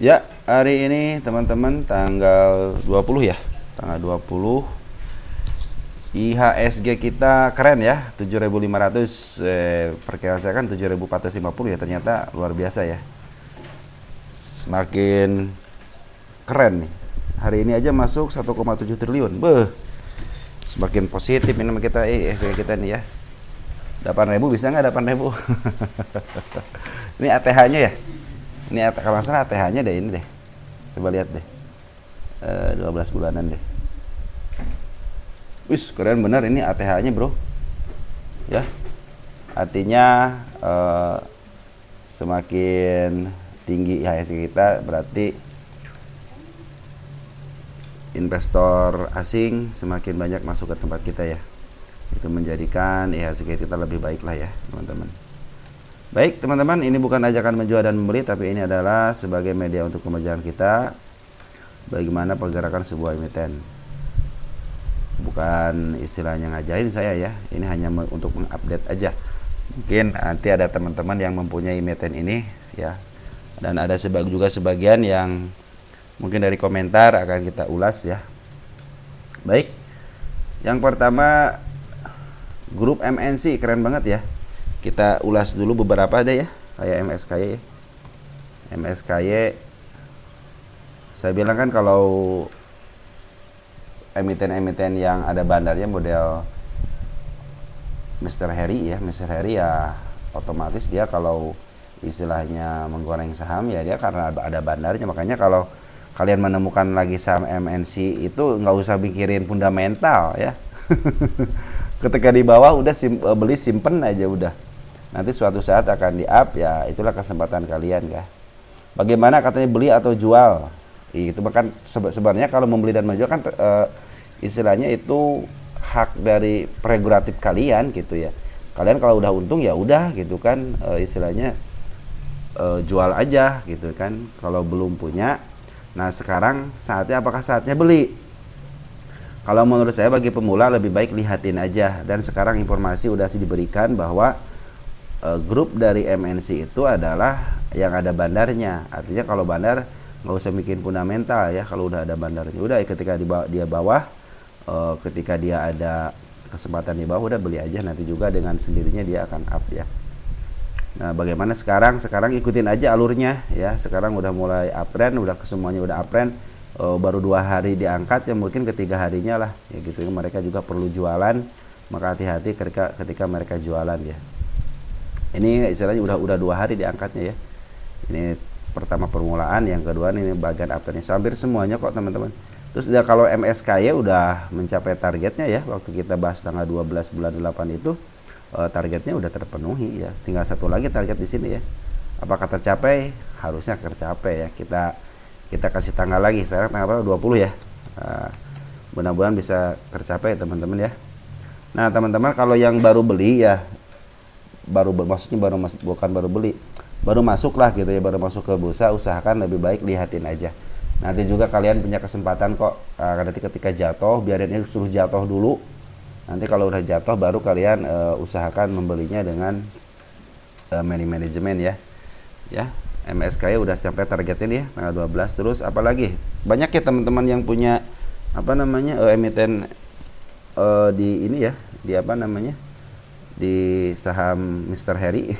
Ya, hari ini teman-teman tanggal 20 ya. Tanggal 20 IHSG kita keren ya, 7.500 perkiraan saya kan 7.450 ya, ternyata luar biasa ya. Semakin keren nih. Hari ini aja masuk 1,7 triliun. Beh. Semakin positif ini kita IHSG kita nih ya. 8.000 bisa nggak 8.000? Ini ATH-nya ya. Ini kalau nggak salah ATH-nya deh ini deh. Coba lihat deh. 12 bulanan deh. Wis, keren bener ini ATH-nya, Bro. Ya. Artinya semakin tinggi IHSG kita berarti investor asing semakin banyak masuk ke tempat kita ya. Itu menjadikan IHSG kita lebih baik lah ya, teman-teman. Baik teman-teman, ini bukan ajakan menjual dan membeli, tapi ini adalah sebagai media untuk pembelajaran kita bagaimana pergerakan sebuah emiten. Bukan istilahnya ngajarin saya ya, ini hanya untuk mengupdate aja. Mungkin nanti ada teman-teman yang mempunyai emiten ini ya, dan ada juga sebagian yang mungkin dari komentar akan kita ulas ya. Baik, yang pertama grup MNC keren banget ya. Kita ulas dulu beberapa deh ya, kayak MSKY. MSKY saya bilang kan kalau emiten-emiten yang ada bandarnya model Mr. Harry ya, Mr. Harry ya otomatis dia kalau istilahnya menggoreng saham ya dia karena ada bandarnya. Makanya kalau kalian menemukan lagi saham MNC itu nggak usah mikirin fundamental ya. Ketika di bawah udah beli simpen aja udah. Nanti suatu saat akan di up ya, itulah kesempatan kalian ya. Bagaimana katanya beli atau jual? Itu bahkan sebenarnya kalau membeli dan menjual kan istilahnya itu hak dari prerogatif kalian gitu ya. Kalian kalau udah untung ya udah gitu kan, istilahnya jual aja gitu kan. Kalau belum punya, nah sekarang saatnya apakah saatnya beli? Kalau menurut saya bagi pemula lebih baik lihatin aja. Dan sekarang informasi udah diberikan bahwa grup dari MNC itu adalah yang ada bandarnya. Artinya kalau bandar nggak usah bikin fundamental ya, kalau udah ada bandarnya udah ketika dia bawah, ketika dia ada kesempatan di bawah udah beli aja, nanti juga dengan sendirinya dia akan up ya. Nah bagaimana sekarang ikutin aja alurnya ya. Sekarang udah mulai uptrend, udah kesemuanya udah uptrend, baru 2 hari diangkat ya, mungkin ketiga harinya lah ya gitu. Mereka juga perlu jualan, maka hati-hati ketika mereka jualan ya. Ini istilahnya udah 2 hari diangkatnya ya. Ini pertama permulaan, yang kedua ini bagian uptrendnya. Hampir semuanya kok teman-teman. Terus ya kalau MSKY udah mencapai targetnya ya, waktu kita bahas tanggal 12 bulan 8 itu targetnya udah terpenuhi ya. Tinggal satu lagi target di sini ya. Apakah tercapai? Harusnya tercapai ya. Kita kasih tanggal lagi. Sekarang tanggal berapa? 20 ya. Mudah-mudahan bisa tercapai teman-teman ya. Nah teman-teman, kalau yang baru beli ya, maksudnya bukan baru beli, baru masuk lah gitu ya, baru masuk ke bursa, usahakan lebih baik lihatin aja. Nanti juga kalian punya kesempatan kok, nanti ketika jatuh biarin suruh jatuh dulu. Nanti kalau udah jatuh baru kalian usahakan membelinya dengan money management ya. Ya, MSKY udah sampai targetnya nih ya, tanggal 12. Terus apalagi? Banyak ya teman-teman yang punya emiten di ini ya, di di saham Mr. Harry.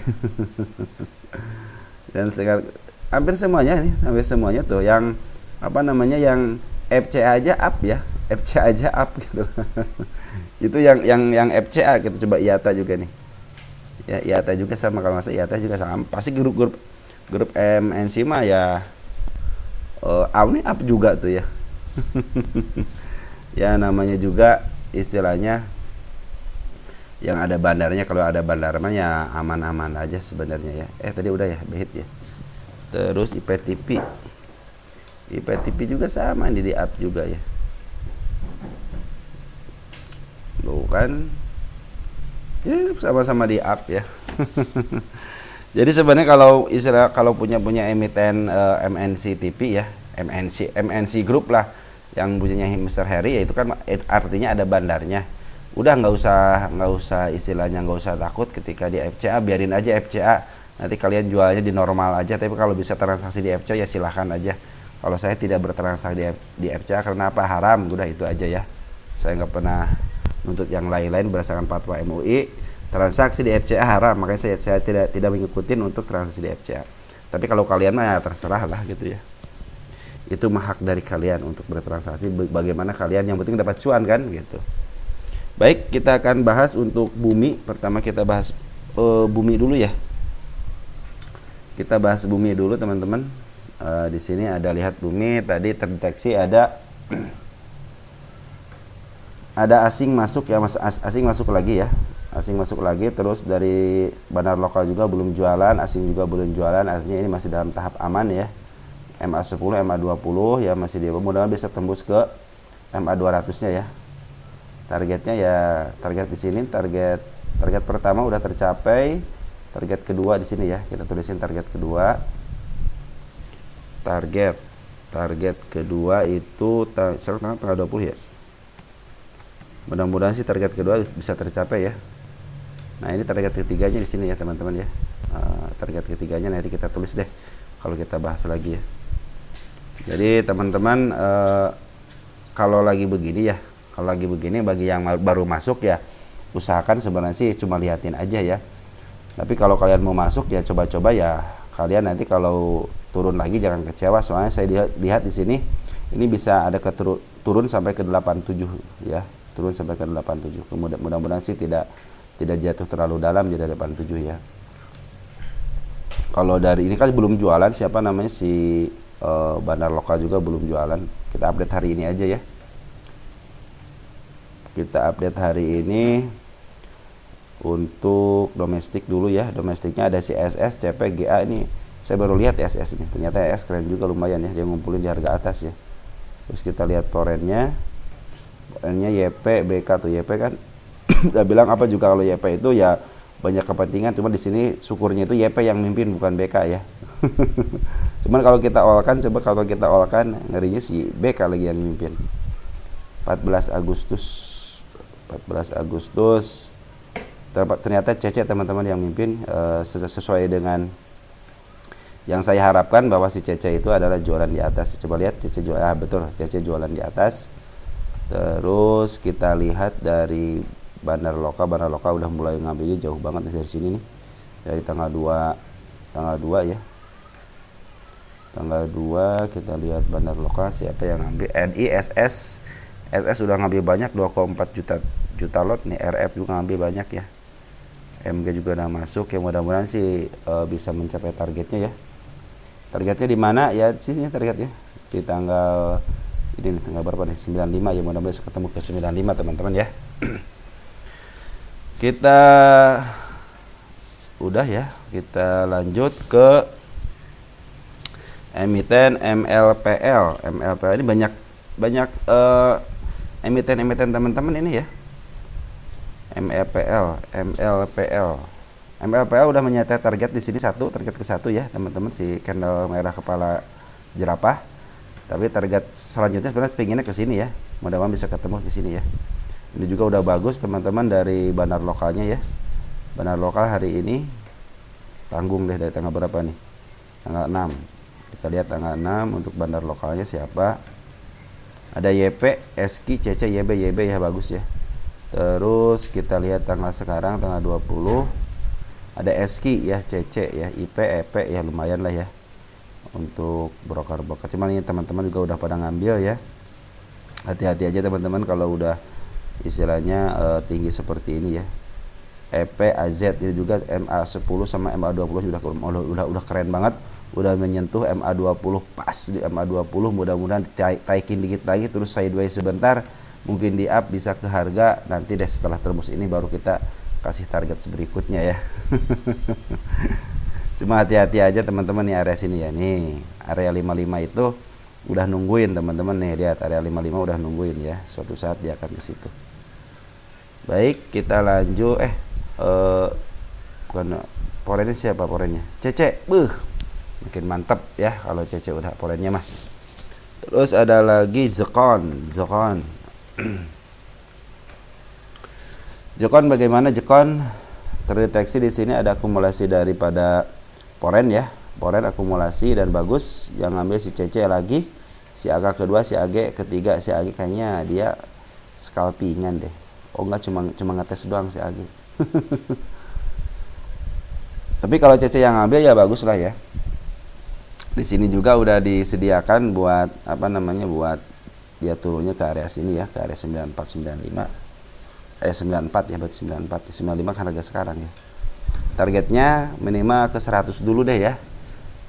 Dan sekarang hampir semuanya tuh yang yang FCA aja up ya, FCA aja up gitu. Itu yang FCA gitu. Coba IATA juga nih ya, IATA juga sama, kalau masa IATA juga sama, pasti grup MNC mah ya ini up juga tuh ya. Ya namanya juga istilahnya yang ada bandarnya. Kalau ada bandar mah ya aman-aman aja sebenarnya ya. Tadi udah ya BHIT ya. Terus IPTP juga sama, di up juga ya. Loh kan ya sama-sama di up ya. Jadi sebenarnya kalau punya emiten MNC TV ya, MNC Group lah yang punyanya Mr. Harry ya, itu kan artinya ada bandarnya. Udah nggak usah istilahnya nggak usah takut ketika di FCA, biarin aja FCA, Nanti kalian jualnya di normal aja, tapi kalau bisa transaksi di FCA ya silahkan aja. Kalau saya tidak bertransaksi di FCA karena apa? Haram, udah itu aja ya. Saya nggak pernah nuntut yang lain-lain berdasarkan fatwa MUI. Transaksi di FCA haram, makanya saya tidak mengikuti untuk transaksi di FCA. Tapi kalau kalian mah ya terserah lah gitu ya. Itu mah hak dari kalian untuk bertransaksi, bagaimana kalian, yang penting dapat cuan kan gitu. Baik, kita akan bahas untuk bumi. Pertama kita bahas bumi dulu ya. Kita bahas bumi dulu teman-teman. Di sini ada lihat bumi tadi terdeteksi ada asing masuk ya, asing masuk lagi ya. Asing masuk lagi, terus dari bandar lokal juga belum jualan, asing juga belum jualan, artinya ini masih dalam tahap aman ya. MA10, MA20 ya masih dia, mudah-mudahan bisa tembus ke MA200-nya ya. Targetnya ya, target di sini target pertama udah tercapai, target kedua di sini ya. Kita tulisin target kedua. Target kedua itu tanggal 20 ya. Mudah-mudahan sih target kedua bisa tercapai ya. Nah, ini target ketiganya di sini ya, teman-teman ya. Target ketiganya nanti kita tulis deh kalau kita bahas lagi ya. Jadi, teman-teman kalau lagi begini ya, bagi yang baru masuk ya, usahakan sebenarnya sih cuma liatin aja ya. Tapi kalau kalian mau masuk ya coba-coba ya, kalian nanti kalau turun lagi jangan kecewa, soalnya saya lihat di sini ini bisa ada turun sampai ke 87 ya. Turun sampai ke 87. Mudah-mudahan sih tidak jatuh terlalu dalam jadi 87 ya. Kalau dari ini kan belum jualan, siapa namanya si bandar lokal juga belum jualan. Kita update hari ini aja ya. Kita update hari ini untuk domestik dulu ya. Domestiknya ada si SS, CP, GA ini. Saya baru lihat SS ini. Ternyata SS keren juga, lumayan ya. Dia ngumpulin di harga atas ya. Terus kita lihat porennya. Porennya YP, BK tuh YP kan. Saya bilang apa juga kalau YP itu ya banyak kepentingan, cuma di sini syukurnya itu YP yang mimpin bukan BK ya. Cuman kalau kita olkan, ngerinya si BK lagi yang mimpin. 14 Agustus ternyata CC teman-teman yang mimpin, sesuai dengan yang saya harapkan bahwa si CC itu adalah jualan di atas. Coba lihat CC jualan, betul CC jualan di atas. Terus kita lihat dari bandar lokal udah mulai ngambilnya jauh banget dari sini nih, dari tanggal 2 ya. Tanggal 2 kita lihat bandar lokal siapa yang ngambil. NISS udah ngambil banyak, 2,4 juta lot nih. RF juga ngambil banyak ya. MG juga udah masuk ya, mudah-mudahan sih bisa mencapai targetnya ya. Targetnya di mana ya? Sini targetnya di tanggal ini nih, tanggal berapa nih? 95 ya, mudah-mudahan bisa ketemu ke 95 teman-teman ya. Kita udah ya, kita lanjut ke emiten MLPL. MLPL ini banyak emiten teman-teman ini ya. MLPL udah menyetai target di sini target ke-1 ya, teman-teman, si candle merah kepala jerapah. Tapi target selanjutnya sebenarnya pengennya ke sini ya. Mudah-mudahan bisa ketemu ke sini ya. Ini juga udah bagus teman-teman dari bandar lokalnya ya. Bandar lokal hari ini tanggung deh dari tanggal berapa nih? Tanggal 6. Kita lihat tanggal 6 untuk bandar lokalnya siapa? Ada YP, SK, CC, YB ya, bagus ya. Terus kita lihat tanggal sekarang tanggal 20. Ada SK ya, CC ya, IP, EP ya, lumayan lah ya. Untuk broker. Cuman ini teman-teman juga udah pada ngambil ya. Hati-hati aja teman-teman kalau udah istilahnya tinggi seperti ini ya. EP, AZ ini juga MA10 sama MA20 udah keren banget. Udah menyentuh MA20 pas di MA20, mudah-mudahan taikin dikit lagi terus sideways sebentar, mungkin di up bisa ke harga nanti deh. Setelah tembus ini baru kita kasih target berikutnya ya. Cuma hati-hati aja teman-teman nih area sini ya. Nih area 55 itu udah nungguin teman-teman nih, lihat area 55 udah nungguin ya, suatu saat dia akan ke situ. Baik, kita lanjut. Bukan porennya, siapa porennya? CC. Makin mantap ya kalau CC udah porennya mah. Terus ada lagi Zekon. Zekon bagaimana Zekon? Terdeteksi di sini ada akumulasi daripada Poren ya, poren akumulasi dan bagus. Yang ngambil si CC lagi, si Aga kedua, si AG ketiga. Si AG kayaknya dia scalpingan deh. Oh enggak, cuma ngetes doang si AG. Tapi kalau CC yang ngambil ya bagus lah ya. Di sini juga udah disediakan buat apa namanya, buat dia turunnya ke area sini ya, ke area 9495. 94 ya, berarti 94. 95 kan harga sekarang ya. Targetnya minimal ke 100 dulu deh ya.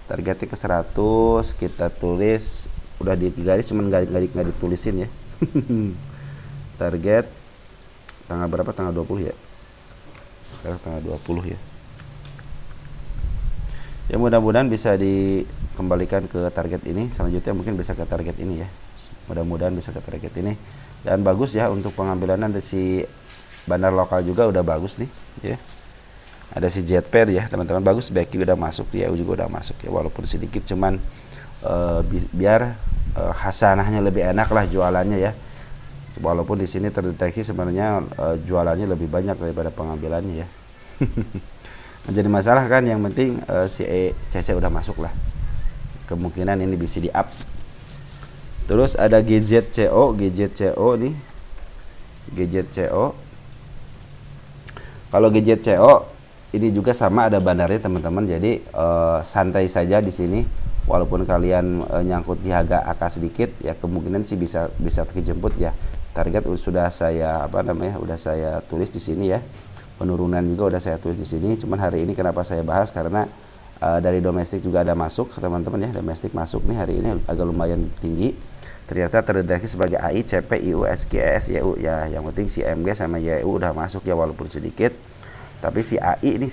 Targetnya ke 100, kita tulis udah di garis, cuman nggak ditulisin ya. Target tanggal berapa? Tanggal 20 ya. Sekarang tanggal 20 ya. Ya mudah-mudahan bisa dikembalikan ke target ini. Selanjutnya mungkin bisa ke target ini ya. Mudah-mudahan bisa ke target ini. Dan bagus ya untuk pengambilan dari si bandar lokal juga udah bagus nih ya. Ada si Jetpair ya teman-teman, bagus. Becky udah masuk, dia juga udah masuk ya, walaupun sedikit, cuman biar hasanahnya lebih enak lah jualannya ya. Walaupun di sini terdeteksi sebenarnya jualannya lebih banyak daripada pengambilannya ya. Menjadi masalah kan, yang penting si CC udah masuk lah. Kemungkinan ini bisa di up. Terus ada GZCO nih. GZCO. Kalau GZCO ini juga sama, ada bandarnya teman-teman. Jadi santai saja di sini. Walaupun kalian nyangkut di harga AK sedikit ya, kemungkinan sih bisa terjemput ya. Target sudah saya udah saya tulis di sini ya. Penurunan juga udah saya tulis di sini. Cuman hari ini kenapa saya bahas, karena dari domestik juga ada masuk teman-teman ya. Domestik masuk nih hari ini agak lumayan tinggi. Ternyata terdeteksi sebagai AI, CP, IU, SG, ES, YU ya. Yang penting si MG sama YU udah masuk ya, walaupun sedikit. Tapi si AI ini,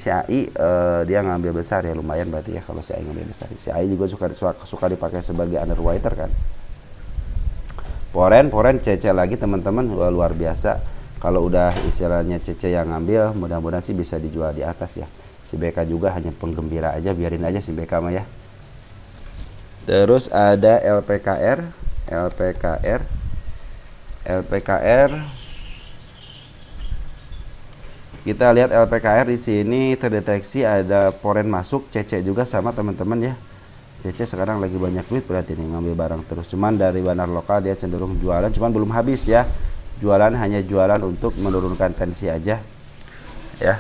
dia ngambil besar ya, lumayan berarti ya kalau si AI ngambil besar. Si AI juga suka dipakai sebagai underwriter kan. Poren CC lagi teman-teman, luar biasa. Kalau udah istilahnya CC yang ngambil, mudah-mudahan sih bisa dijual di atas ya. Si BK juga hanya penggembira aja, biarin aja si BK mah ya. Terus ada LPKR. Kita lihat LPKR di sini terdeteksi ada poren masuk, CC juga sama teman-teman ya. CC sekarang lagi banyak duit berarti nih, ngambil barang terus. Cuman dari bandar lokal dia cenderung jualan, cuman belum habis ya. Jualan hanya jualan untuk menurunkan tensi aja ya.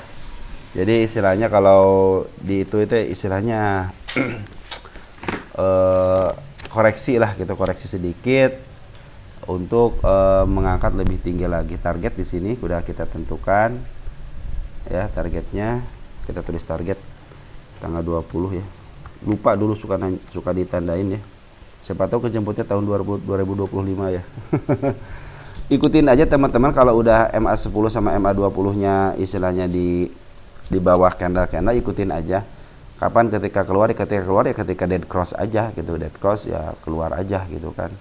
Jadi istilahnya kalau di itu istilahnya koreksi lah gitu, koreksi sedikit untuk mengangkat lebih tinggi lagi. Target di sini sudah kita tentukan ya, targetnya kita tulis target tanggal 20 ya. Lupa dulu suka ditandain ya. Siapa tahu kejemputnya tahun 2025 ya. Ikutin aja teman-teman, kalau udah MA10 sama MA20-nya istilahnya di bawah candle ikutin aja. Kapan ketika keluar ya ketika dead cross aja gitu. Dead cross ya keluar aja gitu kan.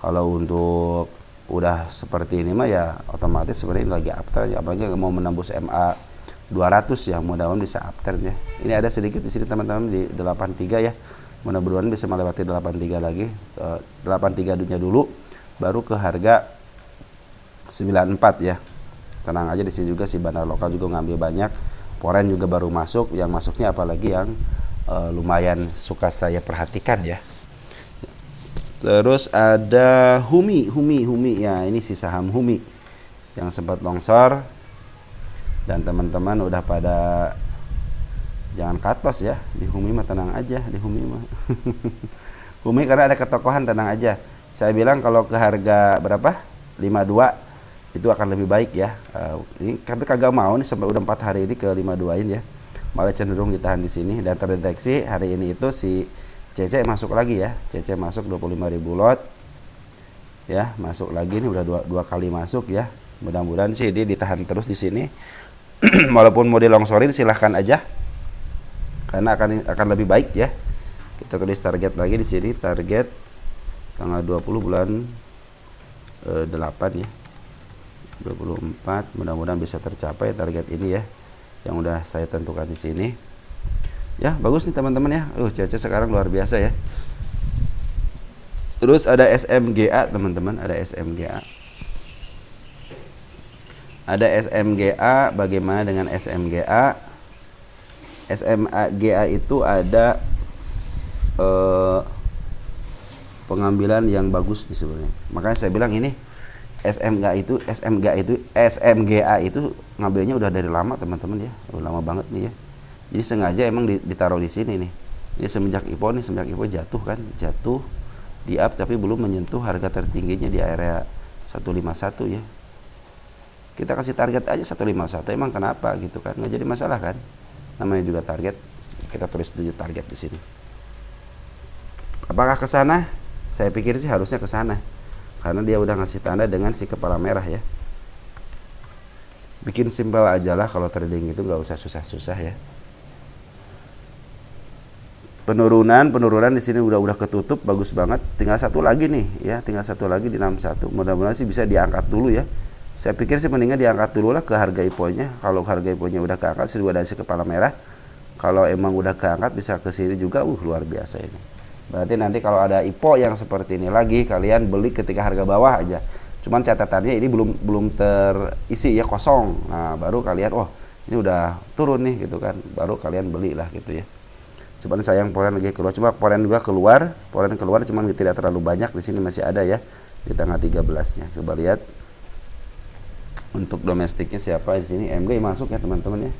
Kalau untuk udah seperti ini mah ya otomatis sebenarnya lagi uptrend ya, apalagi mau menembus MA 200 ya, mudah-mudahan bisa uptrend ya. Ini ada sedikit di sini teman-teman di 83 ya. Mudah-mudahan bisa melewati 83 lagi. 83 dunia dulu baru ke harga 94 ya. Tenang aja, di sini juga si bandar lokal juga ngambil banyak. Poren juga baru masuk, yang masuknya apalagi yang lumayan suka saya perhatikan ya. Terus ada Humi ya, ini si saham Humi yang sempat longsor dan teman-teman udah pada jangan katos ya di Humi mah, tenang aja di Humi mah. Humi karena ada ketokohan, tenang aja. Saya bilang kalau ke harga berapa 52 itu akan lebih baik ya. Ini tapi kagak mau nih, sampai udah 4 hari ini ke 52-in ya. Malah cenderung ditahan di sini, dan terdeteksi hari ini itu si CC masuk lagi ya. CC masuk 25.000 lot. Ya, masuk lagi nih, udah dua kali masuk ya. Mudah-mudahan sih dia ditahan terus di sini. Walaupun mau dilongsorin silahkan aja. Karena akan lebih baik ya. Kita tulis target lagi di sini, target tanggal 20 bulan 8 ya. 24, mudah-mudahan bisa tercapai target ini ya, yang udah saya tentukan di sini. Ya, bagus nih teman-teman ya. CC sekarang luar biasa ya. Terus ada SMGA teman-teman, ada SMGA. Ada SMGA, bagaimana dengan SMGA? SMGA itu ada pengambilan yang bagus di sebenarnya. Makanya saya bilang ini SMGA itu ngambilnya udah dari lama teman-teman ya, udah lama banget nih ya. Jadi sengaja emang ditaruh di sini nih. Ini semenjak IPO jatuh kan, jatuh di up tapi belum menyentuh harga tertingginya di area 151 ya. Kita kasih target aja 151, emang kenapa gitu kan, nggak jadi masalah kan, namanya juga target, kita tulis aja target di sini. Apakah ke sana? Saya pikir sih harusnya ke sana, karena dia udah ngasih tanda dengan si kepala merah ya. Bikin simpel aja lah kalau trading itu, nggak usah susah-susah ya. Penurunan di sini udah ketutup bagus banget. Tinggal satu lagi nih ya, tinggal satu lagi di 61. Mudah-mudahan sih bisa diangkat dulu ya. Saya pikir sih mendingan diangkat dulu lah ke harga IPO-nya. Kalau harga IPO-nya udah keangkat, sudah ada si kepala merah. Kalau emang udah keangkat bisa ke sini juga, luar biasa ini. Berarti nanti kalau ada IPO yang seperti ini lagi, kalian beli ketika harga bawah aja. Cuman catatannya ini belum terisi ya, kosong. Nah, baru kalian ini udah turun nih gitu kan. Baru kalian belilah gitu ya. Cuman sayang poren lagi keluar, cuma poren keluar cuman tidak terlalu banyak. Di sini masih ada ya di tanggal 13-nya. Coba lihat untuk domestiknya siapa di sini. MG masuk ya teman-teman ya.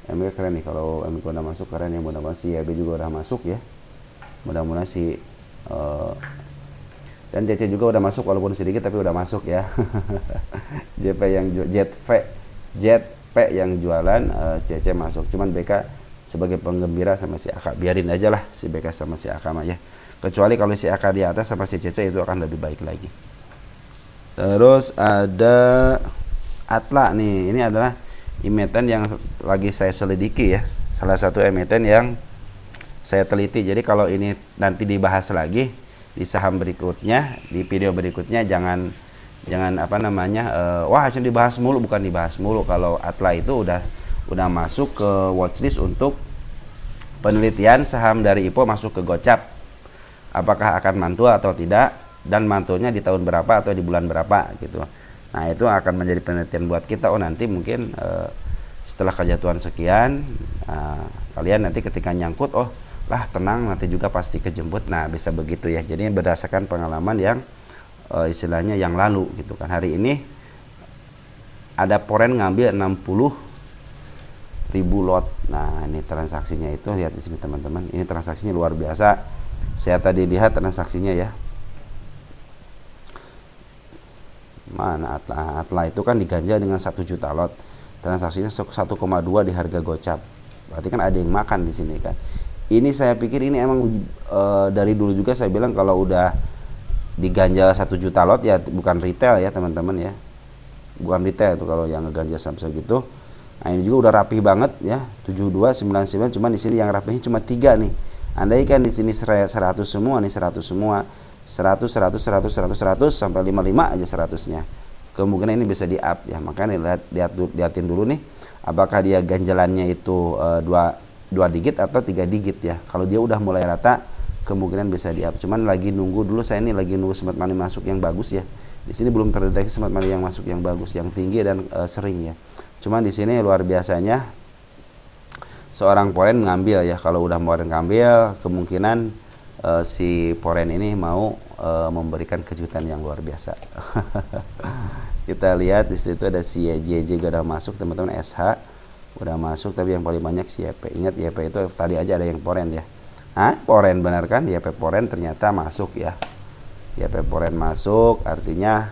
MG keren nih, kalau MG udah masuk keren ya. Mudah-mudahan si YB juga udah masuk ya. Mudah-mudahan si dan JC juga udah masuk walaupun sedikit tapi udah masuk ya. JP yang jualan, CC masuk. Cuman BK sebagai penggembira sama si AK, biarin aja lah si BK sama si AK mah ya. Kecuali kalau si AK di atas sama si CC itu akan lebih baik lagi. Terus ada Atla nih, ini adalah emiten yang lagi saya selidiki ya. Salah satu emiten yang saya teliti. Jadi kalau ini nanti dibahas lagi di saham berikutnya, di video berikutnya, jangan wah cuma dibahas mulu, bukan dibahas mulu. Kalau Atla itu udah masuk ke watchlist untuk penelitian saham dari IPO masuk ke Gocap. Apakah akan mantul atau tidak, dan mantulnya di tahun berapa atau di bulan berapa gitu. Nah, itu akan menjadi penelitian buat kita. Nanti mungkin setelah kejatuhan sekian, kalian nanti ketika nyangkut, tenang, nanti juga pasti kejemput. Nah, bisa begitu ya. Jadi berdasarkan pengalaman yang istilahnya yang lalu gitu kan. Hari ini ada poren ngambil 60.000 lot. Nah, ini transaksinya itu, lihat di sini teman-teman. Ini transaksinya luar biasa. Saya tadi lihat transaksinya ya. Mana Atla itu kan diganja dengan 1 juta lot. Transaksinya 1,2 di harga Gocap. Berarti kan ada yang makan di sini kan. Ini saya pikir ini emang dari dulu juga saya bilang kalau udah diganja 1 juta lot ya bukan retail ya teman-teman ya. Bukan retail itu kalau yang ngeganja sampai segitu. Nah, ini juga udah rapih banget ya, 7299, cuman di sini yang rapihnya cuma 3 nih. Andai kan di sini 100 semua nih, 100 semua. 100 sampai 55 aja 100-nya. Kemungkinan ini bisa di up ya. Makanya lihatin dulu nih apakah dia ganjalannya itu 2 digit atau 3 digit ya. Kalau dia udah mulai rata, kemungkinan bisa di up. Cuman lagi nunggu dulu, saya ini lagi nunggu smart money masuk yang bagus ya. Di sini belum terdeteksi smart money yang masuk yang bagus, yang tinggi dan sering ya. Cuman di sini luar biasanya seorang poren ngambil ya. Kalau udah poren ngambil, kemungkinan si poren ini mau memberikan kejutan yang luar biasa. Kita lihat di situ ada si JJ udah masuk teman-teman, SH udah masuk, tapi yang paling banyak si YP. Ingat YP itu tadi aja ada yang poren ya. Poren benar kan? YP poren ternyata masuk ya. YP poren masuk, artinya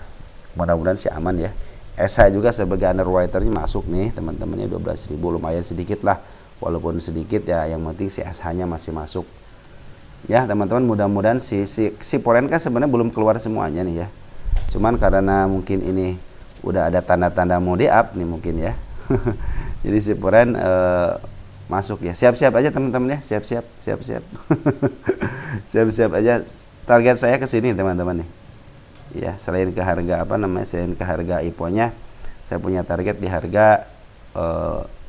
mudah-mudahan sih aman ya. SH juga sebagai underwriternya masuk nih teman-temannya 12.000, lumayan sedikit lah. Walaupun sedikit ya, yang penting si SH-nya masih masuk. Ya teman-teman, mudah-mudahan si poren kan sebenarnya belum keluar semuanya nih ya. Cuman karena mungkin ini udah ada tanda-tanda mau di-up nih mungkin ya. Jadi si poren masuk ya. Siap-siap aja teman-teman ya, siap-siap. Siap-siap aja. Target saya ke sini teman-teman nih. Ya, selain ke harga selain ke harga IPO-nya, saya punya target di harga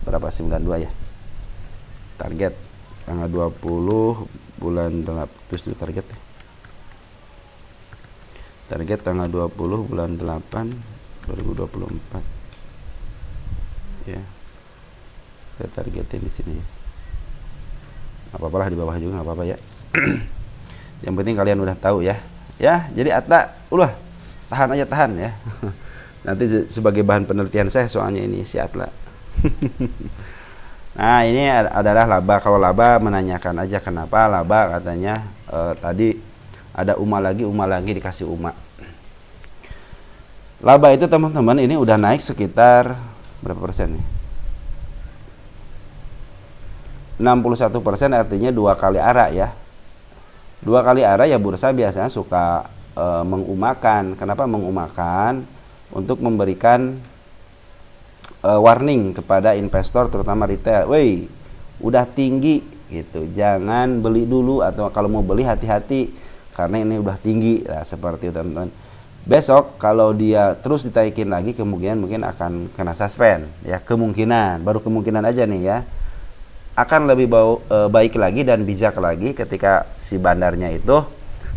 berapa, 92 ya. Target tanggal 20 bulan 8, terus itu target tanggal 20 bulan 8 2024 ya. Saya targetin di sini ya. nggak apa-apa lah, di bawah juga nggak apa-apa ya. Yang penting kalian udah tahu ya. Ya, jadi Atta, ulah tahan aja, tahan ya. Nanti sebagai bahan penelitian saya soalnya ini si Atla. Nah, ini adalah laba. Kalau laba menanyakan aja kenapa laba, katanya tadi ada Uma lagi dikasih Uma. Laba itu teman-teman ini udah naik sekitar berapa persen nih? 61%, artinya 2 kali arah ya. 2 kali arah ya, bursa biasanya suka mengumakan. Kenapa mengumakan? Untuk memberikan warning kepada investor terutama retail. Woi, udah tinggi gitu. Jangan beli dulu, atau kalau mau beli hati-hati karena ini udah tinggi. Nah, seperti itu teman-teman. Besok kalau dia terus ditaikin lagi, kemungkinan mungkin akan kena suspend ya, kemungkinan, baru kemungkinan aja nih ya. Akan lebih baik lagi dan bijak lagi ketika si bandarnya itu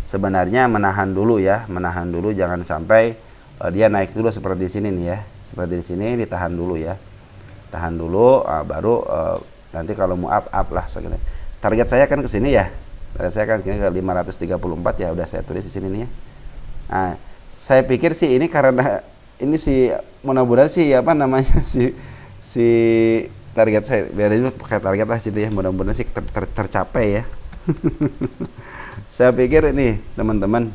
sebenarnya menahan dulu ya, menahan dulu, jangan sampai dia naik dulu seperti di sini nih ya. Seperti di sini ditahan dulu ya. Tahan dulu, baru nanti kalau mau up lah segini. Target saya kan ke sini ya. Target saya kan ke 534 ya, udah saya tulis di sini nih ya. Nah, saya pikir sih ini karena ini si mudah-mudahan sih apa namanya si target saya, biar itu pakai target lah situ ya, mudah-mudahan sih tercapai ya. Saya pikir ini teman-teman,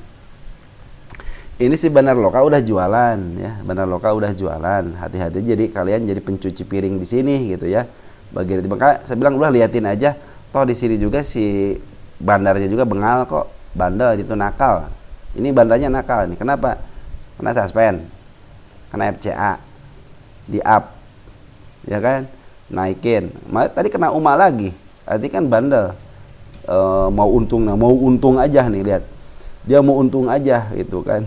ini si Bandar Loka udah jualan ya, Bandar Loka udah jualan, hati-hati jadi kalian jadi pencuci piring di sini gitu ya. Bagian itu maka saya bilang udah liatin aja, toh di sini juga si bandarnya juga bengal kok, bandel itu nakal. Ini bandarnya nakal nih. Kenapa? Kena suspend, kena FCA, di up, ya kan? Naikin. Tadi kena Uma lagi. Arti kan bandel. Mau untung aja nih, lihat. Dia mau untung aja gitu kan.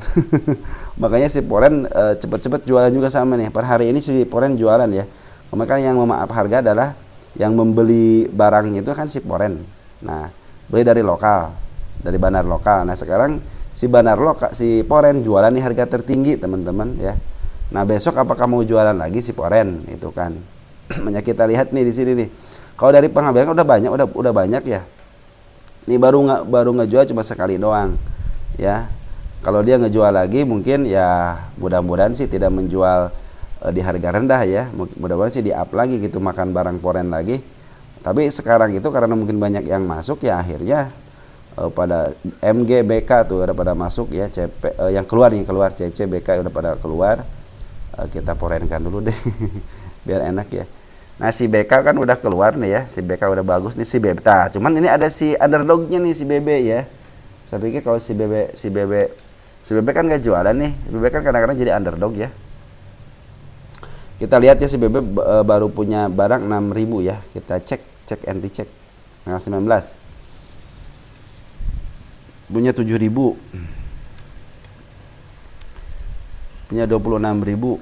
Makanya si Poren cepet-cepet jualan juga sama nih. Per hari ini si Poren jualan ya. Makanya yang memaaf harga adalah yang membeli barangnya itu kan si Poren. Nah, beli dari lokal, dari bandar lokal. Nah, sekarang si bandar lokal, si Poren jualan di harga tertinggi teman-teman ya. Nah, besok apakah mau jualan lagi si Poren itu kan? Banyak kita lihat nih di sini nih. Kalau dari pengambilan udah banyak ya. Ini baru ngejual cuma sekali doang ya. Kalau dia ngejual lagi mungkin ya mudah-mudahan sih tidak menjual di harga rendah ya. Mudah-mudahan sih di up lagi gitu, makan barang Poren lagi. Tapi sekarang itu karena mungkin banyak yang masuk ya, akhirnya pada MGBK tuh udah pada masuk ya, CP yang keluar CC BK udah pada keluar. Kita porenkan dulu deh biar enak ya. Nah, si BK kan udah keluar nih ya, si BK udah bagus nih si BB. Nah, cuman ini ada si underdognya nih si BB ya. Saya pikir kalau si BB kan gak jualan nih, BB kan kadang-kadang jadi underdog ya. Kita lihat ya si BB baru punya barang 6.000 ya. Kita cek and recheck tanggal 19. Punya 7.000, punya 26.000,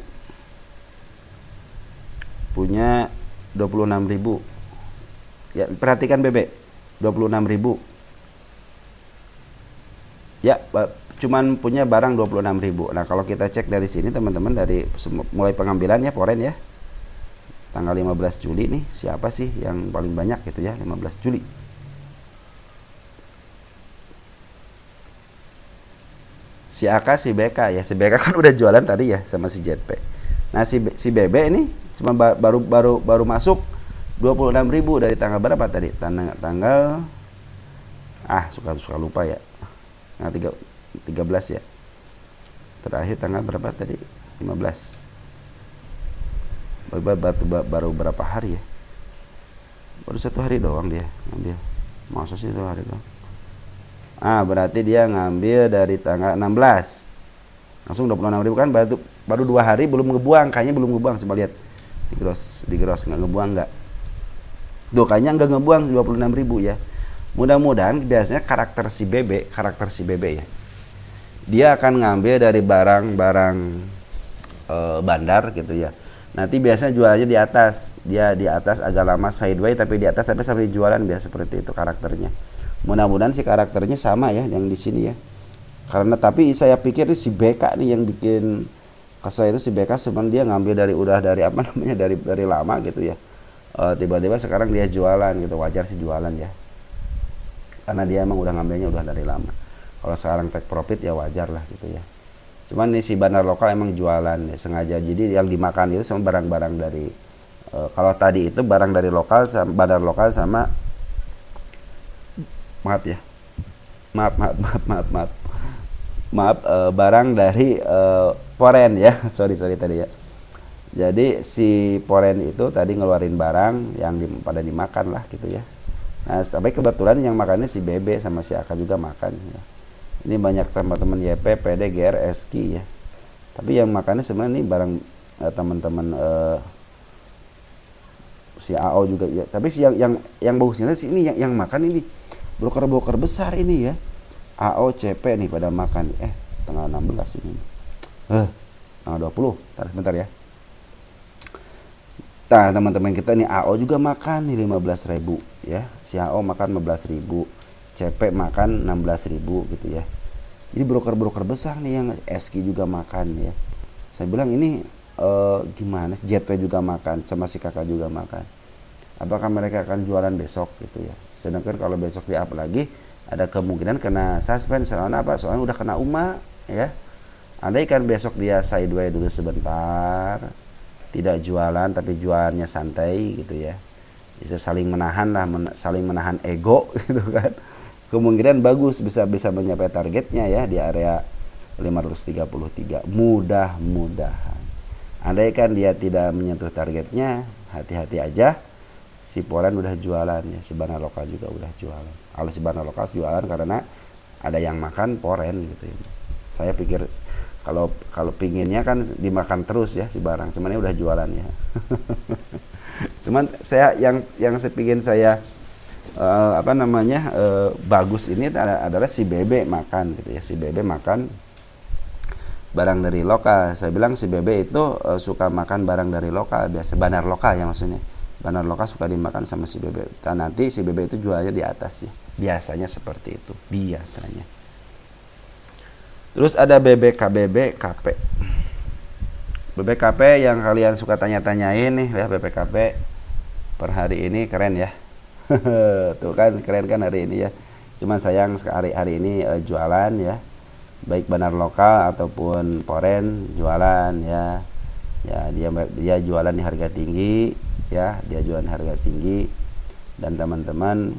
punya 26.000 ya. Perhatikan BB 26.000 ya, cuman punya barang 26.000. Nah, kalau kita cek dari sini teman-teman, dari mulai pengambilan ya Poren ya, tanggal 15 Juli nih, siapa sih yang paling banyak gitu ya, 15 Juli. Si AK, si BK ya. Si BK kan udah jualan tadi ya sama si JP. Nah, si BB ini cuma baru masuk 26.000 dari tanggal berapa tadi? Tanggal suka lupa ya. Tanggal 13 ya. Terakhir tanggal berapa tadi? 15. Baru berapa hari ya? Baru 1 hari doang dia ngambil. Masa sih 1 hari doang? Berarti dia ngambil dari tanggal 16. Langsung 26.000 kan, baru 2 hari belum ngebuang, kayaknya belum ngebuang. Coba lihat di gross nggak ngebuang nggak? Tuh kayaknya nggak ngebuang 26.000 ya. Mudah-mudahan biasanya karakter si BB ya. Dia akan ngambil dari barang-barang bandar gitu ya. Nanti biasanya jualannya di atas. Dia di atas agak lama sideways, tapi di atas sampai jualan, biasa seperti itu karakternya. Mudah-mudahan si karakternya sama ya yang di sini ya. Karena tapi saya pikir si BK nih yang bikin kesel itu, si BK sebenarnya dia ngambil dari apa namanya, dari lama gitu ya. Tiba-tiba sekarang dia jualan gitu, wajar sih jualan ya. karena dia emang udah ngambilnya udah dari lama. Kalau sekarang take profit ya wajar lah gitu ya. Cuman nih si bandar lokal emang jualan ya, sengaja, jadi yang dimakan itu sama barang-barang dari kalau tadi itu barang dari lokal sama bandar lokal sama maaf ya maaf maaf maaf maaf maaf maaf barang dari foreign ya sorry tadi ya. Jadi si foreign itu tadi ngeluarin barang yang pada dimakan lah gitu ya. Nah sampai kebetulan yang makannya si Bebe sama si Aka juga makan ya. Ini banyak teman-teman YP, PD, GR, SK ya. Tapi yang makannya sebenarnya ini barang teman-teman si AO juga ya. Tapi si yang bagusnya sih ini yang makan ini broker-broker besar ini ya. AO, CP nih pada makan. Tanggal 16 ini. Tanggal 20. Bentar ya. Nah, teman-teman kita nih AO juga makan nih 15.000 ya. Si AO makan 15.000. CP makan 16.000 gitu ya. Jadi broker-broker besar nih yang SK juga makan ya. Saya bilang ini gimana? JP juga makan, sama si kakak juga makan. Apakah mereka akan jualan besok gitu ya? Sedangkan kalau besok di up lagi ada kemungkinan kena suspend. Soalnya apa? Soalnya udah kena UMA ya. Andai kan besok dia sideways dulu sebentar, tidak jualan tapi jualannya santai gitu ya. Bisa saling menahan lah, saling menahan ego gitu kan. Kemungkinan bagus bisa mencapai targetnya ya di area 533. Mudah-mudahan. Andai kan dia tidak menyentuh targetnya, hati-hati aja. Si Poren udah jualan ya, si bandar lokal juga udah jualan. Kalau si bandar lokal jualan karena ada yang makan Poren gitu ya. Saya pikir kalau pinginnya kan dimakan terus ya si barang, cuman ini udah jualan ya. Cuman saya yang sepingin saya bagus ini adalah si Bebe makan gitu ya. Si Bebe makan barang dari lokal. Saya bilang si Bebe itu suka makan barang dari lokal, biasa bandar lokal ya maksudnya. Bandar lokal suka dimakan sama si Bebe. Dan nanti si Bebe itu jualnya di atas ya. Biasanya seperti itu, biasanya. Terus ada BBKP. BBKP yang kalian suka tanya-tanyain nih ya, BBKP per hari ini keren ya. Tuh kan keren kan hari ini ya. Cuman sayang hari ini jualan ya. Baik bandar lokal ataupun Poren jualan ya. Ya dia jualan di harga tinggi ya, dia jualan di harga tinggi dan teman-teman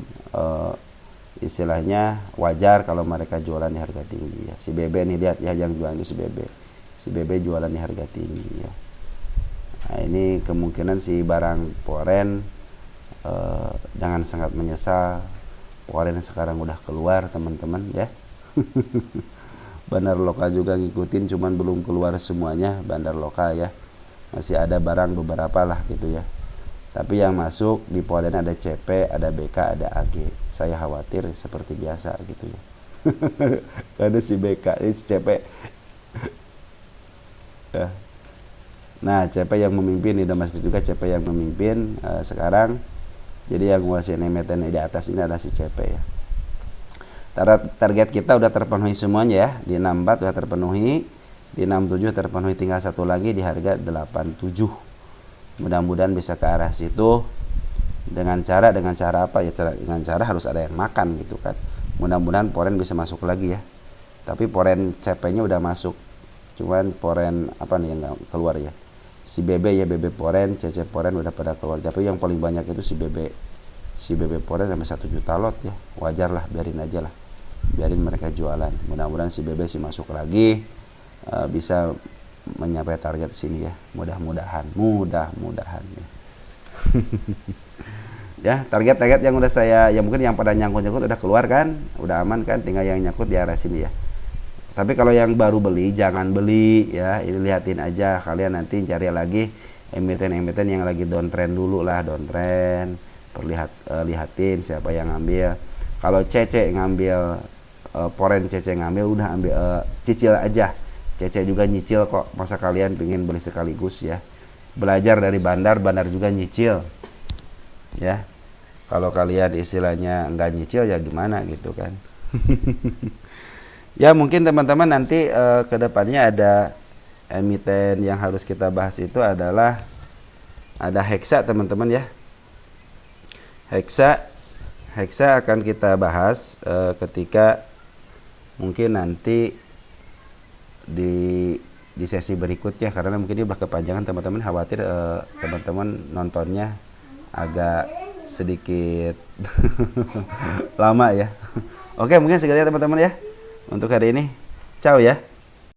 istilahnya wajar kalau mereka jualan di harga tinggi ya. Si Bebe nih lihat ya yang jualan itu si Bebe. Si Bebe jualan di harga tinggi ya. Nah, ini kemungkinan si barang Poren jangan sangat menyesal. Poren sekarang udah keluar teman-teman ya. Bandar lokal juga ngikutin, cuman belum keluar semuanya bandar lokal ya. Masih ada barang beberapa lah gitu ya. Tapi yang masuk di Poren ada CP, ada BK, ada AG. Saya khawatir seperti biasa gitu ya. Ada si BK, ini si CP. Ya. Nah, CP yang memimpin, ini domestik juga CP yang memimpin sekarang. Jadi yang nguasain emiten di atas ini adalah si CP ya. Target kita udah terpenuhi semuanya ya. Di 64 udah terpenuhi, di 67 terpenuhi, tinggal satu lagi di harga 87. Mudah-mudahan bisa ke arah situ. Dengan cara apa ya? Dengan cara harus ada yang makan gitu kan. Mudah-mudahan Poren bisa masuk lagi ya. Tapi Poren CP-nya udah masuk. Cuman Poren apa nih yang keluar ya? Si Bebe ya, Bebe Poren, CC Poren udah pada keluar. Tapi yang paling banyak itu si Bebe Poren sampai 1 juta lot ya. Wajar lah, biarin aja lah. Biarin mereka jualan. Mudah-mudahan si Bebe sih masuk lagi, bisa mencapai target sini ya. Mudah-mudahan ya. Ya, target-target yang udah saya, ya mungkin yang pada nyangkut-nyangkut udah keluar kan, udah aman kan, tinggal yang nyangkut di arah sini ya. Tapi kalau yang baru beli jangan beli ya, ini lihatin aja, kalian nanti cari lagi emiten-emiten yang lagi downtrend dulu lah, downtrend, lihatin siapa yang ngambil. Kalau CC ngambil Poren, CC ngambil, udah ambil cicil aja. CC juga nyicil kok, masa kalian pengen beli sekaligus ya. Belajar dari bandar juga nyicil ya. Kalau kalian istilahnya nggak nyicil ya gimana gitu kan. Ya mungkin teman-teman nanti kedepannya ada emiten yang harus kita bahas itu adalah ada Hexa teman-teman ya. Hexa akan kita bahas ketika mungkin nanti di sesi berikutnya, karena mungkin dia udah kepanjangan, teman-teman khawatir teman-teman nontonnya agak sedikit lama ya. Oke, mungkin segitu ya teman-teman ya untuk hari ini. Ciao ya.